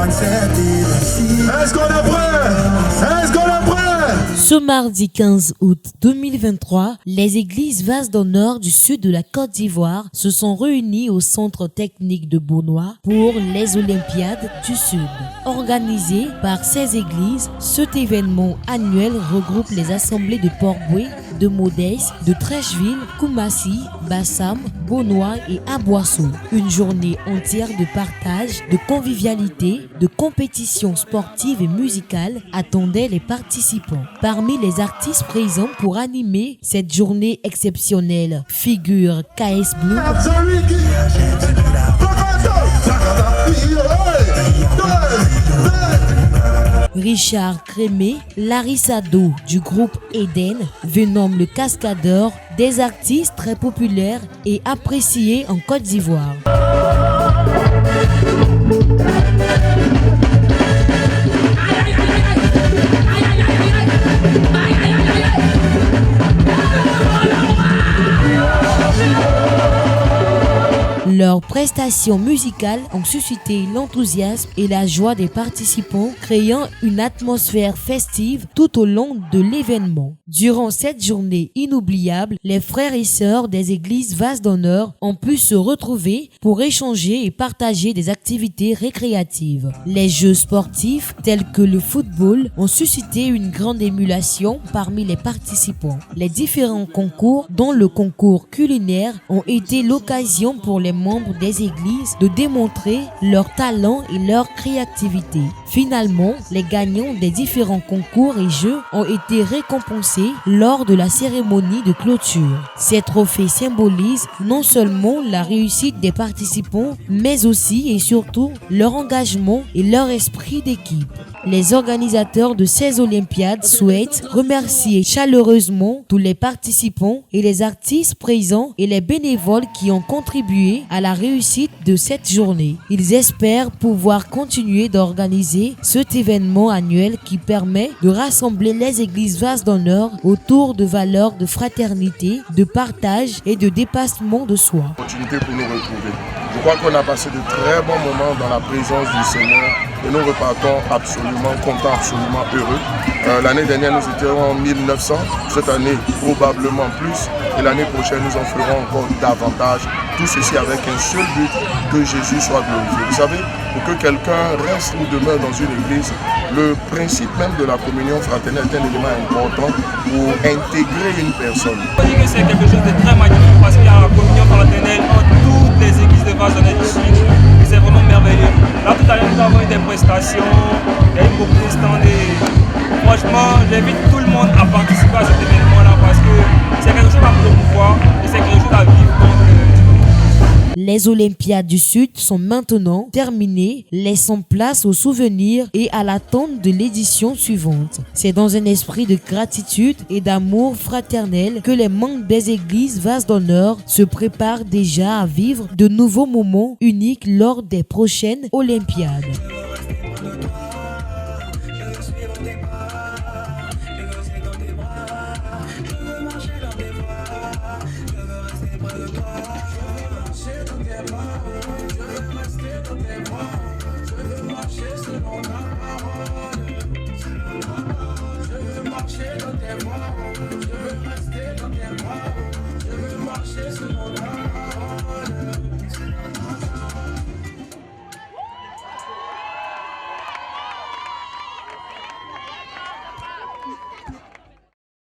Est-ce qu'on est prêt? Est-ce qu'on est prêt? Ce mardi 15 août 2023, les églises Vases d'honneur du sud de la Côte d'Ivoire se sont réunies au centre technique de Beaunois pour les Olympiades du Sud. Organisé par ces églises, cet événement annuel regroupe les assemblées de Port-Boué, de Modès, de Trècheville, Koumassi, Bassam, Beaunois et Aboissou. Une journée entière de partage, de convivialité, de compétition sportive et musicale attendait les participants. Parmi les artistes présents pour animer cette journée exceptionnelle figure KS Blue, Richard Crémé, Larissa Do du groupe Eden, Venom le Cascadeur, des artistes très populaires et appréciés en Côte d'Ivoire. Leurs prestations musicales ont suscité l'enthousiasme et la joie des participants, créant une atmosphère festive tout au long de l'événement. Durant cette journée inoubliable, les frères et sœurs des églises Vases d'honneur ont pu se retrouver pour échanger et partager des activités récréatives. Les jeux sportifs tels que le football ont suscité une grande émulation parmi les participants. Les différents concours, dont le concours culinaire, ont été l'occasion pour les membres des églises de démontrer leur talent et leur créativité. Finalement, les gagnants des différents concours et jeux ont été récompensés lors de la cérémonie de clôture. Ces trophées symbolisent non seulement la réussite des participants, mais aussi et surtout leur engagement et leur esprit d'équipe. Les organisateurs de ces Olympiades souhaitent remercier chaleureusement tous les participants et les artistes présents et les bénévoles qui ont contribué à la réussite de cette journée. Ils espèrent pouvoir continuer d'organiser cet événement annuel qui permet de rassembler les églises Vases d'honneur autour de valeurs de fraternité, de partage et de dépassement de soi. Opportunité pour nous retrouver. Je crois qu'on a passé de très bons moments dans la présence du Seigneur et nous repartons absolument contents, absolument heureux. L'année dernière, nous étions en 1900, cette année probablement plus et l'année prochaine, nous en ferons encore davantage. Tout ceci avec un seul but, que Jésus soit glorifié. Vous savez, pour que quelqu'un reste ou demeure dans une église, le principe même de la communion fraternelle est un élément important pour intégrer une personne. Je dis que c'est quelque chose de très magnifique parce qu'il y a la communion fraternelle entre toutes les églises de Vases d'honneur du Sud et c'est vraiment merveilleux. Là tout à l'heure nous avons eu des prestations, il y a eu beaucoup de stands et franchement j'invite tout le monde à participer à cet événement là parce que c'est quelque chose à promouvoir et c'est quelque chose à vivre. Les Olympiades du Sud sont maintenant terminées, laissant place aux souvenirs et à l'attente de l'édition suivante. C'est dans un esprit de gratitude et d'amour fraternel que les membres des églises Vases d'honneur se préparent déjà à vivre de nouveaux moments uniques lors des prochaines Olympiades.